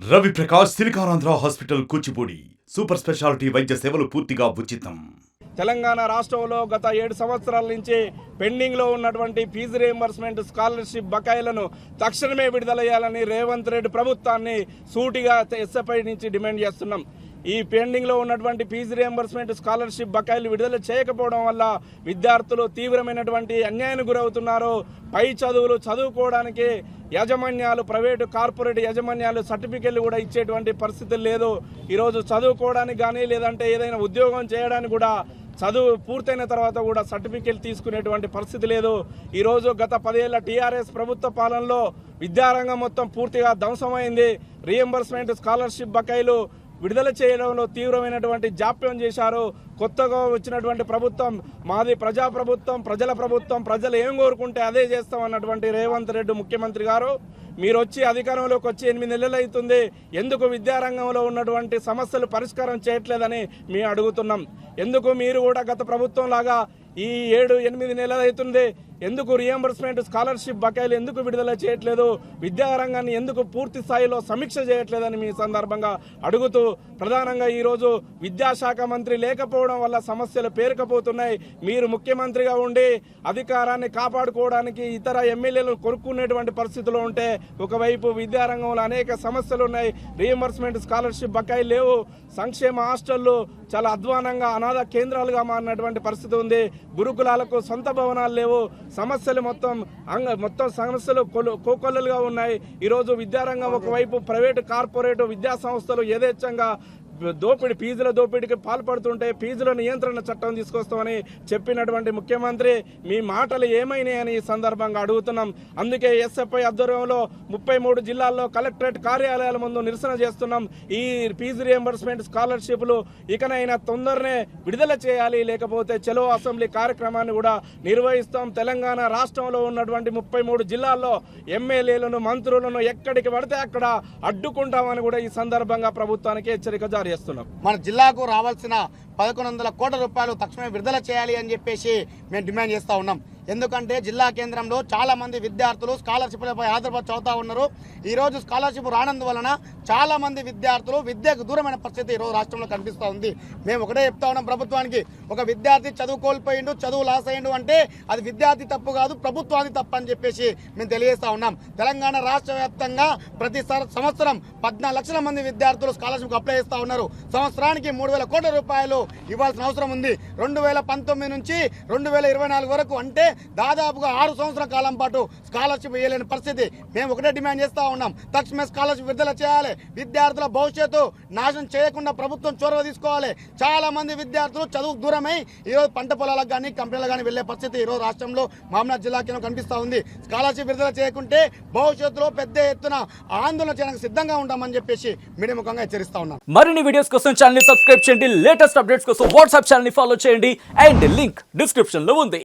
Ravi Prakash SiliconAndhra hospital Kuchipudi super speciality వైద్య సేవలు పూర్తిగా ఉచితం. తెలంగాణ రాష్ట్రంలో గత 7 సంవత్సరాల నుంచి పెండింగ్లో ఉన్నటువంటి ఫీజు రియంబర్స్మెంట్ స్కాలర్షిప్ బకాయిలను తక్షణమే విడుదల చేయాలని రేవంత్ రెడ్డి ప్రభుత్వాన్ని సూటిగా ఎస్ఎఫ్ఐ నుంచి డిమాండ్ చేస్తున్నాం. ఈ పెండింగ్లో ఉన్నటువంటి ఫీజు రియంబర్స్మెంట్ స్కాలర్షిప్ బకాయిలు విడుదల చేయకపోవడం వల్ల విద్యార్థులు తీవ్రమైనటువంటి అన్యాయానికి గురవుతున్నారు. పై చదువులు చదువుకోవడానికి యాజమాన్యాలు, ప్రైవేటు కార్పొరేట్ యాజమాన్యాలు సర్టిఫికెట్లు కూడా ఇచ్చేటువంటి పరిస్థితి లేదు. ఈరోజు చదువుకోవడానికి కానీ లేదంటే ఏదైనా ఉద్యోగం చేయడానికి కూడా చదువు పూర్తయిన తర్వాత కూడా సర్టిఫికెట్ తీసుకునేటువంటి పరిస్థితి లేదు. ఈరోజు గత 10 ఏళ్ల టీఆర్ఎస్ ప్రభుత్వ పాలనలో విద్యారంగం మొత్తం పూర్తిగా ధ్వంసమైంది. రియంబర్స్మెంట్ స్కాలర్షిప్ బకాయిలు విడుదల చేయడంలో తీవ్రమైనటువంటి జాప్యం చేశారు. కొత్తగా వచ్చినటువంటి ప్రభుత్వం మాది ప్రజాప్రభుత్వం, ప్రజల ప్రభుత్వం, ప్రజలు ఏం కోరుకుంటే అదే చేస్తామన్నటువంటి రేవంత్ రెడ్డి ముఖ్యమంత్రి గారు మీరు వచ్చి అధికారంలోకి వచ్చి 8 నెలలు అవుతుంది. ఎందుకు విద్యారంగంలో ఉన్నటువంటి సమస్యలు పరిష్కారం చేయట్లేదని మేము అడుగుతున్నాం. ఎందుకు మీరు కూడా గత ప్రభుత్వం లాగా ఈ 7-8 నెలలు అవుతుంది ఎందుకు రియంబర్స్మెంట్ స్కాలర్షిప్ బకాయిలు ఎందుకు విడుదల చేయట్లేదు, విద్యారంగాన్ని ఎందుకు పూర్తి స్థాయిలో సమీక్ష చేయట్లేదని మీ సందర్భంగా అడుగుతూ, ప్రధానంగా ఈరోజు విద్యాశాఖ మంత్రి లేకపోవడం వల్ల సమస్యలు పేరుకపోతున్నాయి. మీరు ముఖ్యమంత్రిగా ఉండి అధికారాన్ని కాపాడుకోవడానికి ఇతర ఎమ్మెల్యేలు కొనుక్కునేటువంటి పరిస్థితిలో ఉంటే ఒకవైపు విద్యారంగంలో అనేక సమస్యలు ఉన్నాయి. రియంబర్స్మెంట్ స్కాలర్షిప్ బకాయిలు లేవు. సంక్షేమ హాస్టళ్లు చాలా అధ్వానంగా అనాథ కేంద్రాలుగా మారినటువంటి పరిస్థితి ఉంది. గురుకులాలకు సొంత భవనాలు లేవు. సమస్యలు మొత్తం సమస్యలు కోకొల్లలుగా ఉన్నాయి. ఈరోజు విద్యారంగం ఒకవైపు ప్రైవేటు కార్పొరేట్ విద్యా సంస్థలు యథేచ్ఛంగా ఫీజుల దోపిడీకి పాల్పడుతుంటే ఫీజుల నియంత్రణ చట్టం తీసుకొస్తామని చెప్పినటువంటి ముఖ్యమంత్రి మీ మాటలు ఏమైనాయని ఈ సందర్భంగా అడుగుతున్నాం. అందుకే ఎస్ఎఫ్ఐ ఆధ్వర్యంలో 33 జిల్లాల్లో కలెక్టరేట్ కార్యాలయాల ముందు నిరసన చేస్తున్నాం. ఈ ఫీజు రియంబర్స్మెంట్ స్కాలర్షిప్లు ఇకనైనా తొందరనే విడుదల చేయాలి, లేకపోతే చలో అసెంబ్లీ కార్యక్రమాన్ని కూడా నిర్వహిస్తాం. తెలంగాణ రాష్ట్రంలో ఉన్నటువంటి 33 జిల్లాల్లో ఎమ్మెల్యేలను, మంత్రులను ఎక్కడికి పడితే అక్కడ అడ్డుకుంటామని కూడా ఈ సందర్భంగా ప్రభుత్వానికి హెచ్చరిక జారీ చేస్తున్నాం. మన జిల్లాకు రావాల్సిన 1100 కోట్ల రూపాయలు తక్షణమే విడుదల చేయాలి అని చెప్పేసి మేము డిమాండ్ చేస్తూ ఉన్నాం. ఎందుకంటే జిల్లా కేంద్రంలో చాలా మంది విద్యార్థులు స్కాలర్షిప్లపై ఆధారపడి చదువుతూ ఉన్నారు. ఈరోజు స్కాలర్షిప్ రానందువలన చాలా మంది విద్యార్థులు విద్యకు దూరమైన పరిస్థితి ఈరోజు రాష్ట్రంలో కనిపిస్తూ ఉంది. మేము ఒకటే చెప్తా ఉన్నాం ప్రభుత్వానికి, ఒక విద్యార్థి చదువు కోల్పోయిండు, చదువు లాస్ అయ్యిండు అంటే అది విద్యార్థి తప్పు కాదు, ప్రభుత్వానికి తప్పు అని చెప్పేసి మేము తెలియజేస్తా ఉన్నాం. తెలంగాణ రాష్ట్ర వ్యాప్తంగా ప్రతి సంవత్సరం 14 లక్షల మంది విద్యార్థులు స్కాలర్షిప్కి అప్లై చేస్తూ ఉన్నారు. సంవత్సరానికి 3000 కోట్ల రూపాయలు ఇవ్వాల్సిన అవసరం ఉంది. 2019 నుంచి 2024 వరకు అంటే దాదాపుగా 6 సంవత్సరాల కాలం పాటు స్కాలర్షిప్ ఇవ్వలేని పరిస్థితి. మేము ఒకటే డిమాండ్ చేస్తూ ఉన్నాం, తక్షణమే స్కాలర్షిప్ విడుదల చేయాలి. విద్యార్థుల భవిష్యత్తు నాశనం చేయకుండా ప్రభుత్వం చొరవ తీసుకోవాలి. చాలా మంది విద్యార్థులు చదువుకు దూరమై ఈరోజు పంట పొలాలకు కానీ కంపెనీలకు కానీ వెళ్లే పరిస్థితి ఈరోజు రాష్ట్రంలో మహబూబ్నగర్ జిల్లా కేంద్రం కనిపిస్తూ ఉంది. స్కాలర్షిప్ విడుదల చేయకుంటే భవిష్యత్తులో పెద్ద ఎత్తున ఆందోళన చేయడానికి సిద్ధంగా ఉంటామని చెప్పేసి మీడియా ముఖంగా హెచ్చరిస్తా ఉన్నాం. మరిన్ని వీడియోస్ కోసం ఛానల్ ని సబ్స్క్రైబ్ చేయండి. లేటెస్ట్ అప్డేట్స్ కోసం వాట్సాప్ ఛానల్ ని ఫాలో చేయండి. అండ్ లింక్ డిస్క్రిప్షన్ లో ఉంది.